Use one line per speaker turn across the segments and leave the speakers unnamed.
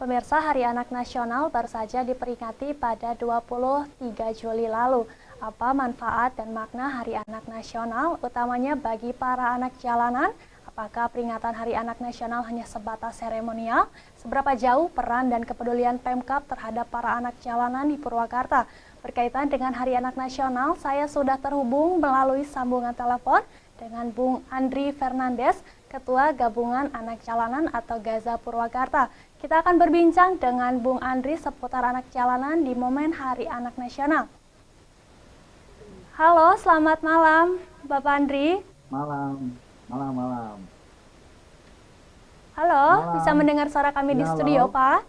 Pemirsa, Hari Anak Nasional baru saja diperingati pada 23 Juli lalu. Apa manfaat dan makna Hari Anak Nasional, utamanya bagi para anak jalanan? Apakah peringatan Hari Anak Nasional hanya sebatas seremonial? Seberapa jauh peran dan kepedulian Pemkab terhadap para anak jalanan di Purwakarta? Berkaitan dengan Hari Anak Nasional, saya sudah terhubung melalui sambungan telepon dengan Bung Andri Fernandes, Ketua Gabungan Anak Jalanan atau Gaza Purwakarta. Kita akan berbincang dengan Bung Andri seputar anak jalanan di momen Hari Anak Nasional. Halo, selamat malam, Bapak Andri.
Malam.
Halo,
Malam.
bisa mendengar suara kami di
Ya,
studio,
halo.
Pak?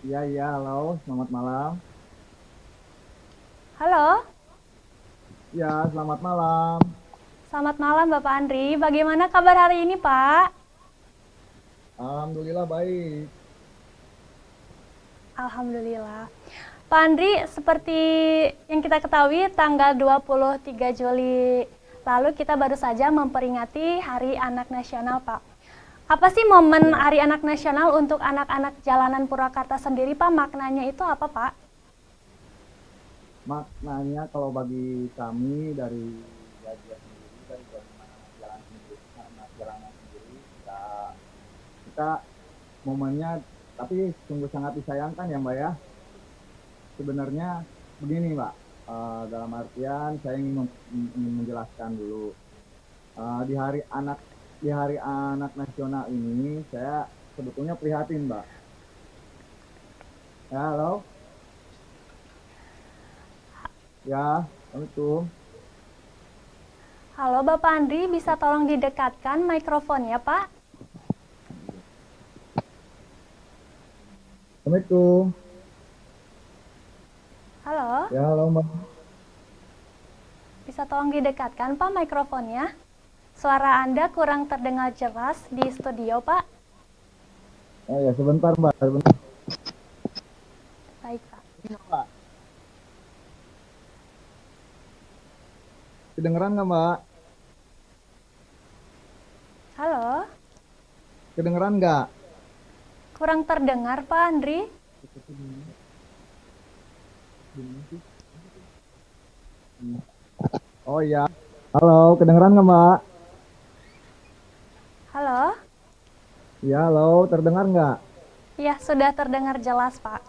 Iya, halo. Selamat malam.
Halo,
Ya, selamat malam.
selamat malam Bapak Andri. Bagaimana kabar hari ini, Pak?
Alhamdulillah baik.
Alhamdulillah. Pak Andri, seperti yang kita ketahui, tanggal 23 Juli lalu kita baru saja memperingati Hari Anak Nasional, Pak. Apa sih momen Hari Anak Nasional untuk anak-anak jalanan Purwakarta sendiri, Pak? Maknanya itu apa, Pak?
Maknanya kalau bagi kami dari Gaza sendiri, dari Gabungan Anak Jalanan sendiri, ya, kita momennya, tapi sungguh sangat disayangkan ya Mbak ya. Sebenarnya begini Mbak, dalam artian saya ingin menjelaskan dulu. Di Hari Anak Nasional ini saya sebetulnya prihatin Mbak. Ya, halo. Ya, Assalamualaikum.
Halo Bapak Andri, bisa tolong didekatkan mikrofonnya, Pak?
Assalamualaikum.
Halo,
Ya, halo Mbak.
bisa tolong didekatkan, Pak, mikrofonnya? Suara Anda kurang terdengar jelas di studio, Pak.
Ya, sebentar Mbak. Sebentar.
Baik, Pak.
Ini, Mbak. Kedengeran nggak Mbak?
Halo,
Kedengeran nggak?
kurang terdengar, Pak Andri.
Oh iya. Halo, kedengeran nggak Mbak?
Halo,
Ya, halo, terdengar nggak?
ya sudah terdengar jelas, Pak.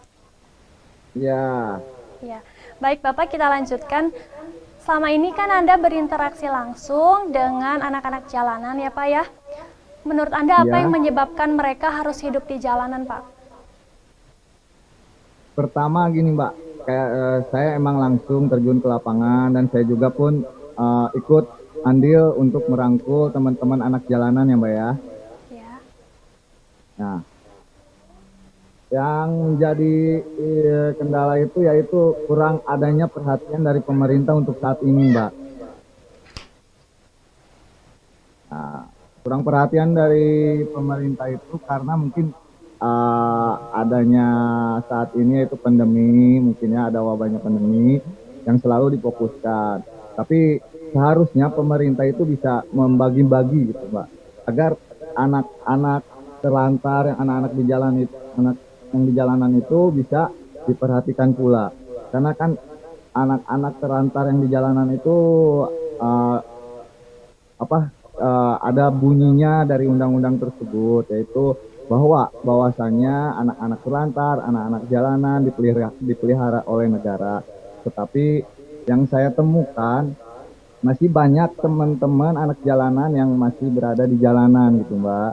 Ya,
Ya, baik Bapak, kita lanjutkan. Selama ini kan Anda berinteraksi langsung dengan anak-anak jalanan ya Pak ya. Menurut Anda apa
Ya.
yang menyebabkan mereka harus hidup di jalanan, Pak?
Pertama gini Mbak, kayak saya emang langsung terjun ke lapangan dan saya juga pun ikut andil untuk merangkul teman-teman anak jalanan ya Mbak ya.
Ya.
Nah, yang menjadi kendala itu yaitu kurang adanya perhatian dari pemerintah untuk saat ini Mbak. Nah, kurang perhatian dari pemerintah itu karena mungkin adanya saat ini yaitu pandemi, mungkin ya ada wabahnya pandemi yang selalu difokuskan. Tapi seharusnya pemerintah itu bisa membagi-bagi gitu, Mbak, agar anak-anak terlantar, yang anak-anak di jalan itu, anak yang di jalanan itu bisa diperhatikan pula. Karena kan anak-anak terlantar yang di jalanan itu uh, ada bunyinya dari undang-undang tersebut, yaitu bahwasanya anak-anak terlantar, anak-anak jalanan dipelihara oleh negara. Tetapi yang saya temukan masih banyak teman-teman anak jalanan yang masih berada di jalanan gitu Mbak.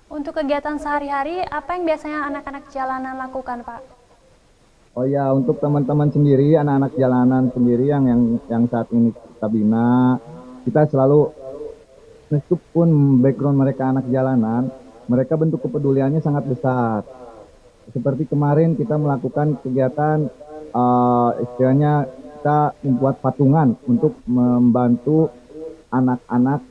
Untuk kegiatan sehari-hari, apa yang biasanya anak-anak jalanan lakukan, Pak?
Oh ya, untuk teman-teman sendiri, anak-anak jalanan sendiri yang saat ini kita bina, kita selalu, meskipun background mereka anak jalanan, mereka bentuk kepeduliannya sangat besar. Seperti kemarin kita melakukan kegiatan, istilahnya kita membuat patungan untuk membantu anak-anak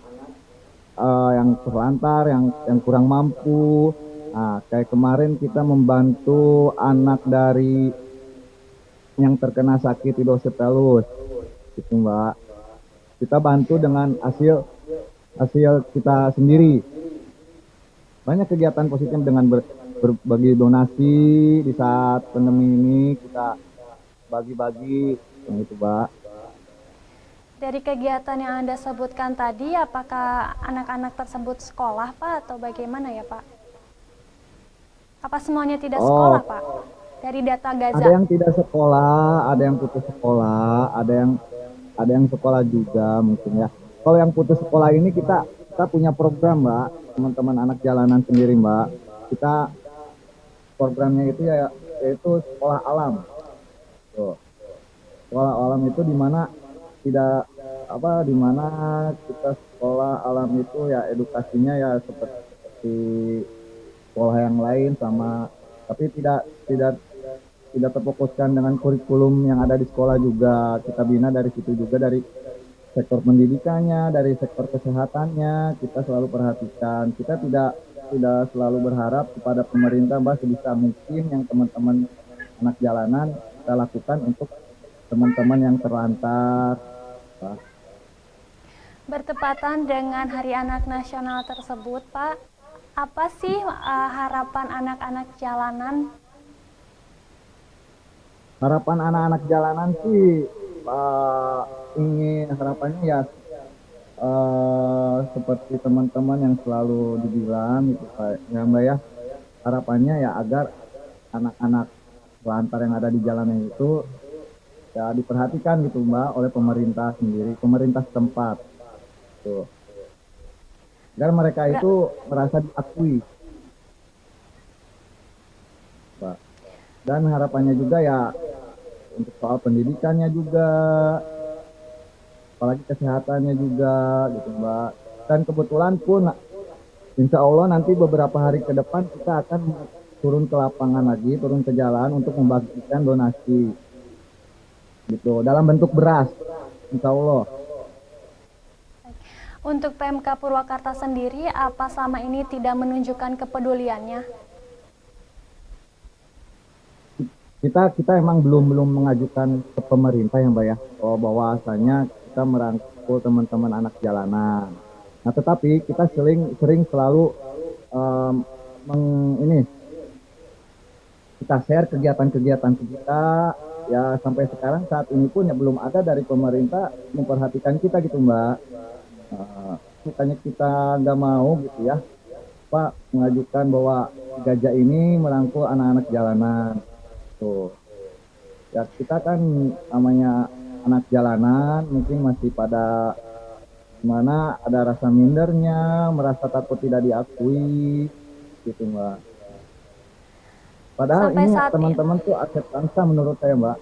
yang terlantar, yang kurang mampu. Nah, kayak kemarin kita membantu anak dari yang terkena sakit hidrosefalus, gitu Mbak. Kita bantu dengan hasil kita sendiri. banyak kegiatan positif dengan berbagi donasi di saat pandemi ini kita bagi-bagi yang itu, Mbak.
Dari kegiatan yang Anda sebutkan tadi, apakah anak-anak tersebut sekolah, Pak, atau bagaimana ya, Pak? Apa semuanya tidak sekolah,
Oh,
Pak? Dari data
ada
Gaza.
yang tidak sekolah, ada yang putus sekolah, ada yang sekolah juga mungkin ya. Kalau yang putus sekolah ini kita punya program, Mbak, teman-teman anak jalanan sendiri, Mbak. Kita programnya itu ya yaitu sekolah alam. Tuh. Sekolah alam itu di mana tidak apa di mana kita sekolah alam itu ya edukasinya ya seperti sekolah yang lain sama, tapi tidak terfokuskan dengan kurikulum yang ada di sekolah juga. Kita bina dari situ juga, dari sektor pendidikannya, dari sektor kesehatannya, kita selalu perhatikan. Kita tidak selalu berharap kepada pemerintah, Mbak, sebisa mungkin yang teman-teman anak jalanan kita lakukan untuk teman-teman yang terlantar. Pak.
Bertepatan dengan Hari Anak Nasional tersebut, Pak, apa sih harapan anak-anak jalanan?
Harapan anak-anak jalanan sih, Pak, ingin harapannya ya seperti teman-teman yang selalu dibilang gitu, Pak, ya Mbak ya. Harapannya ya agar anak-anak lantar yang ada di jalanan itu ya diperhatikan gitu, Mbak, oleh pemerintah sendiri, pemerintah setempat tuh, agar mereka
Ber-
itu merasa diakui, Pak. Dan harapannya juga ya untuk soal pendidikannya juga, apalagi kesehatannya juga gitu, Mbak. Dan kebetulan pun insya Allah nanti beberapa hari ke depan kita akan turun ke lapangan lagi, turun ke jalan untuk membagikan donasi gitu dalam bentuk beras, insya Allah.
Untuk PMK Purwakarta sendiri, apa selama ini tidak menunjukkan kepeduliannya?
Kita emang belum mengajukan ke pemerintah ya, Mbak ya, bahwasanya kita merangkul teman-teman anak jalanan. Nah, tetapi kita sering selalu um, ini kita share kegiatan-kegiatan kita ya, sampai sekarang saat ini pun ya belum ada dari pemerintah memperhatikan kita gitu, Mbak. Bukannya kita nggak mau gitu ya, Pak, mengajukan bahwa Gajah ini merangkul anak-anak jalanan. Tuh. Ya kita kan namanya anak jalanan mungkin masih pada mana ada rasa mindernya, merasa takut tidak diakui gitu, Mbak. Padahal
Sampai
ini
saat ini,
teman-teman tuh aset bangsa menurut saya, Mbak.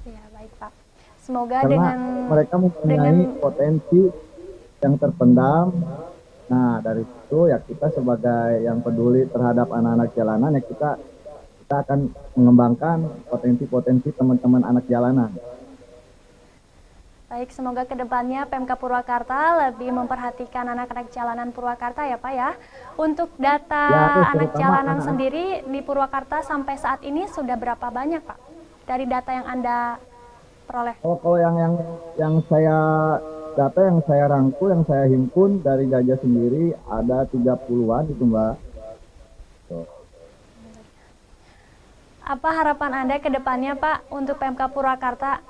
ya baik Pak. Semoga
Karena mereka
dengan
mempunyai potensi yang terpendam. Nah, dari situ ya kita sebagai yang peduli terhadap anak-anak jalanan ya kita akan mengembangkan potensi-potensi teman-teman anak jalanan.
baik, semoga kedepannya PMK Purwakarta lebih memperhatikan anak-anak jalanan Purwakarta ya Pak ya. Untuk data
Ya,
anak
terutama
jalanan
anak-anak.
sendiri di Purwakarta sampai saat ini sudah berapa banyak Pak? Dari data yang Anda peroleh.
Kalau yang saya data yang saya rangkul, yang saya himpun dari Gajah sendiri ada 30-an itu, Mbak. Tuh.
Apa harapan Anda ke depannya Pak untuk PMK Purwakarta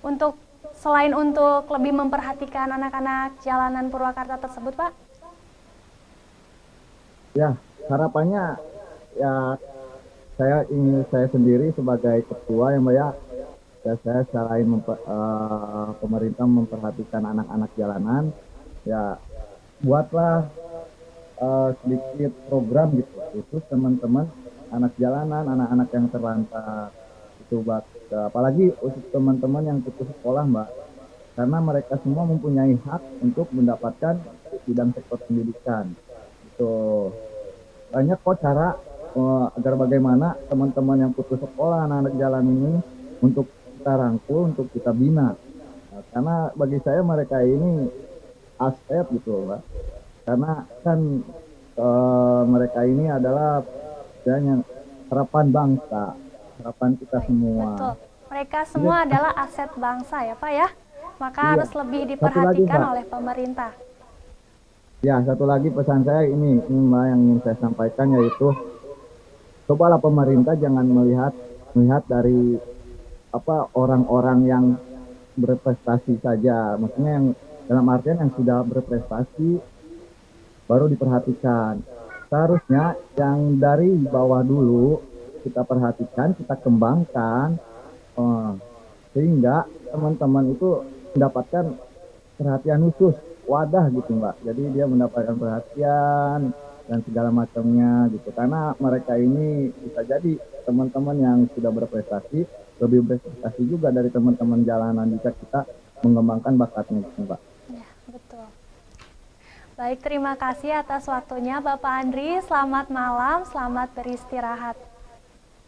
untuk selain untuk lebih memperhatikan anak-anak jalanan Purwakarta tersebut Pak?
Ya, harapannya ya saya sendiri sebagai ketua yang Mbak ya saya selain pemerintah memperhatikan anak-anak jalanan, ya buatlah sedikit program gitu khusus teman-teman anak jalanan, anak-anak yang terlantar itu, Mbak. Apalagi untuk teman-teman yang putus sekolah, Mbak, karena mereka semua mempunyai hak untuk mendapatkan bidang sektor pendidikan. Itu banyak kok cara agar bagaimana teman-teman yang putus sekolah, anak-anak jalan ini untuk kita rangkul, untuk kita bina. Nah, karena bagi saya mereka ini aset gitu, Mbak. Karena kan mereka ini adalah yang harapan bangsa, harapan kita semua.
Betul. Mereka semua adalah aset bangsa ya Pak ya. Maka
Iya.
harus lebih
Satu lagi,
diperhatikan
Pak.
oleh pemerintah.
Ya, satu lagi pesan saya ini Mbak yang ingin saya sampaikan yaitu cobalah pemerintah jangan melihat dari apa orang-orang yang berprestasi saja. Maksudnya yang dalam artian yang sudah berprestasi baru diperhatikan. Seharusnya yang dari bawah dulu kita perhatikan, kita kembangkan, eh, sehingga teman-teman itu mendapatkan perhatian khusus, wadah gitu Mbak. Jadi dia mendapatkan perhatian dan segala macamnya gitu. Karena mereka ini bisa jadi teman-teman yang sudah berprestasi, lebih berprestasi juga dari teman-teman jalanan jika kita mengembangkan bakatnya gitu Mbak.
Ya, betul. Baik, terima kasih atas waktunya Bapak Andri. Selamat malam, selamat beristirahat.